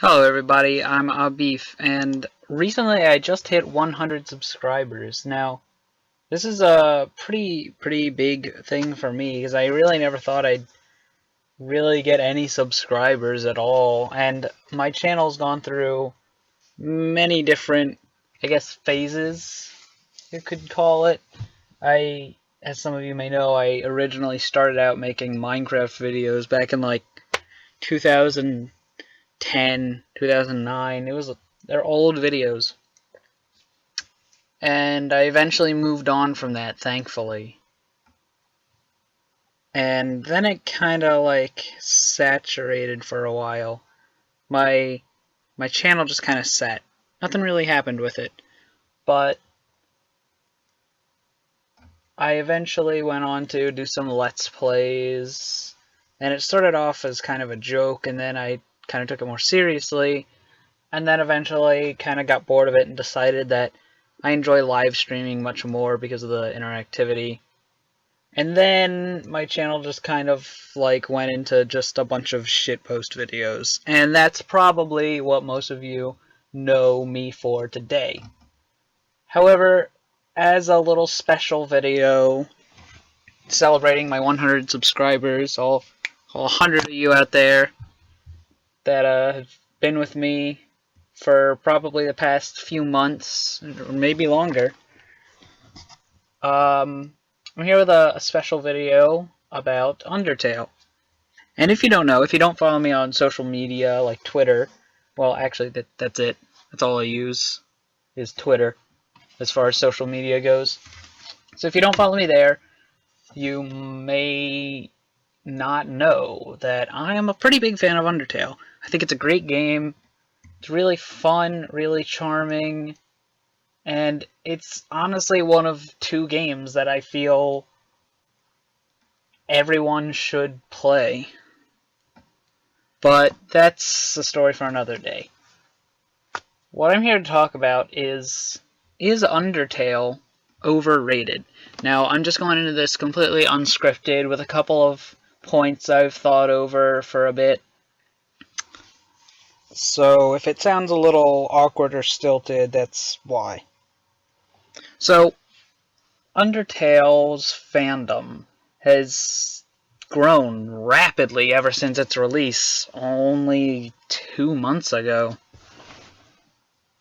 Hello everybody, I'm Abif, and recently I just hit 100 subscribers. Now, this is a pretty big thing for me, because I really never thought I'd really get any subscribers at all, and my channel's gone through many different, I guess, phases, you could call it. As some of you may know, I originally started out making Minecraft videos back in like 2010, 2009. They're old videos. And I eventually moved on from that, thankfully. And then it kind of like saturated for a while. My my channel just kind of sat. Nothing really happened with it. But I eventually went on to do some Let's Plays. And it started off as kind of a joke, and then I kind of took it more seriously. And then eventually kind of got bored of it and decided that I enjoy live streaming much more because of the interactivity. And then my channel just kind of like went into just a bunch of shitpost videos. And that's probably what most of you know me for today. However, as a little special video celebrating my 100 subscribers, all 100 of you out there that have been with me for probably the past few months, or maybe longer, I'm here with a special video about Undertale. And if you don't know, if you don't follow me on social media like Twitter, well, actually, that's it. That's all I use, is Twitter, as far as social media goes. So if you don't follow me there, you may not know that I am a pretty big fan of Undertale. I think it's a great game. It's really fun, really charming, and it's honestly one of two games that I feel everyone should play. But that's a story for another day. What I'm here to talk about is Undertale overrated? Now, I'm just going into this completely unscripted with a couple of points I've thought over for a bit. So if it sounds a little awkward or stilted, that's why. So, Undertale's fandom has grown rapidly ever since its release only 2 months ago.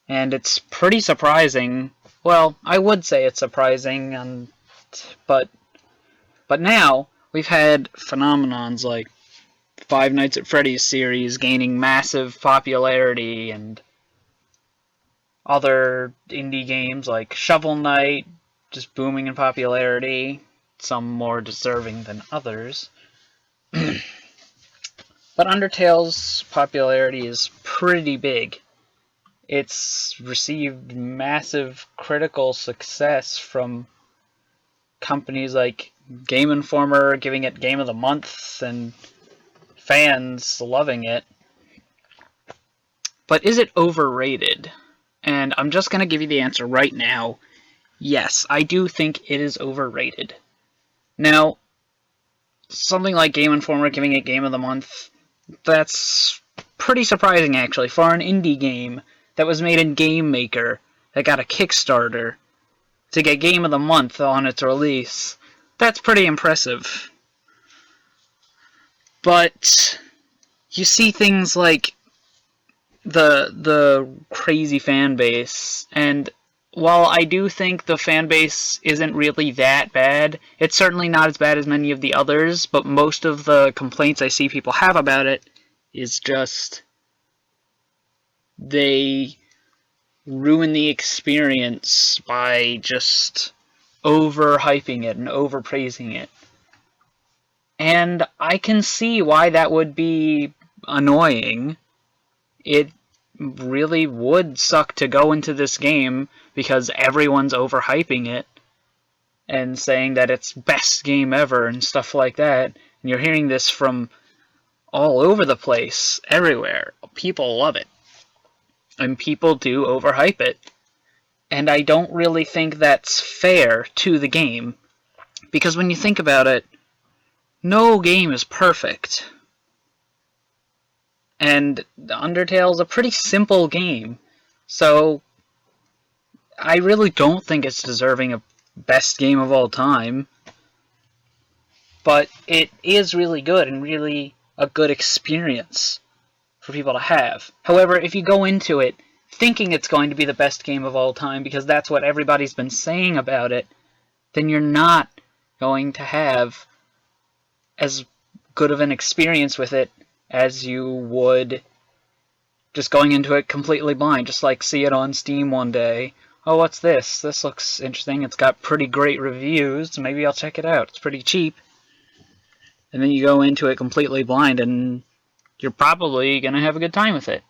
And it's pretty surprising. Well, I would say it's surprising, but now we've had phenomenons like Five Nights at Freddy's series gaining massive popularity, and other indie games like Shovel Knight just booming in popularity, some more deserving than others. But Undertale's popularity is pretty big. It's received massive critical success from companies like Game Informer giving it Game of the Month, and fans loving it. But is it overrated? And I'm just going to give you the answer right now. Yes, I do think it is overrated. Now, something like Game Informer giving it Game of the Month, that's pretty surprising actually for an indie game that was made in Game Maker, that got a Kickstarter, to get Game of the Month on its release. That's pretty impressive. But you see things like the crazy fan base, and while I do think the fan base isn't really that bad, it's certainly not as bad as many of the others, but most of the complaints I see people have about it is just they ruin the experience by just overhyping it and overpraising it. And I can see why that would be annoying. It really would suck to go into this game because everyone's overhyping it and saying that it's best game ever and stuff like that. And you're hearing this from all over the place, everywhere. People love it. And people do overhype it. And I don't really think that's fair to the game. Because when you think about it, no game is perfect. And Undertale is a pretty simple game, so I really don't think it's deserving of best game of all time. But it is really good and really a good experience for people to have. However, if you go into it thinking it's going to be the best game of all time because that's what everybody's been saying about it, then you're not going to have as good of an experience with it as you would just going into it completely blind. Just like see it on Steam one day. Oh, what's this? This looks interesting. It's got pretty great reviews. Maybe I'll check it out. It's pretty cheap. And then you go into it completely blind and you're probably going to have a good time with it.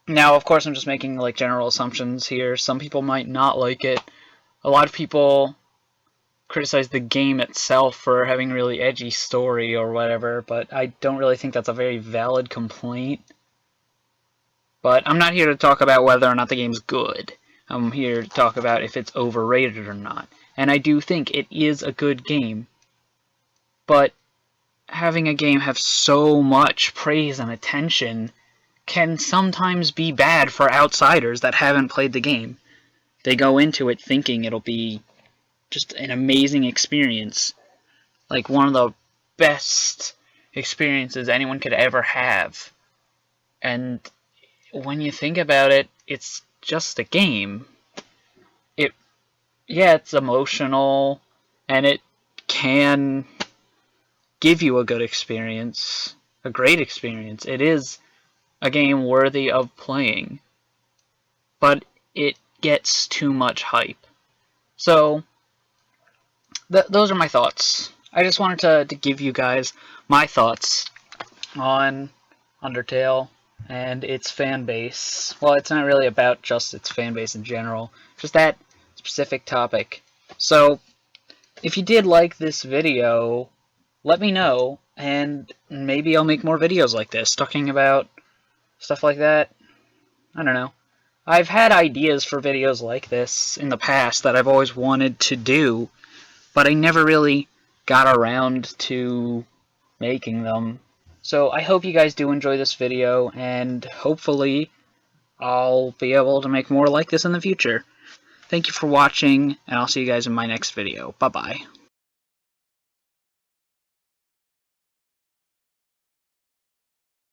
Now, of course, I'm just making like general assumptions here. Some people might not like it. A lot of people criticize the game itself for having a really edgy story or whatever, but I don't really think that's a very valid complaint. But I'm not here to talk about whether or not the game's good. I'm here to talk about if it's overrated or not. And I do think it is a good game. But having a game have so much praise and attention can sometimes be bad for outsiders that haven't played the game. They go into it thinking it'll be just an amazing experience. Like one of the best experiences anyone could ever have. And when you think about it, it's just a game. It's emotional, and it can give you a good experience, a great experience. It is a game worthy of playing, but it gets too much hype. So, those are my thoughts. I just wanted to give you guys my thoughts on Undertale and its fan base. Well, it's not really about just its fan base in general, just that specific topic. So, if you did like this video, let me know, and maybe I'll make more videos like this, talking about stuff like that. I don't know. I've had ideas for videos like this in the past that I've always wanted to do, but I never really got around to making them. So I hope you guys do enjoy this video, and hopefully I'll be able to make more like this in the future. Thank you for watching, and I'll see you guys in my next video. Bye-bye.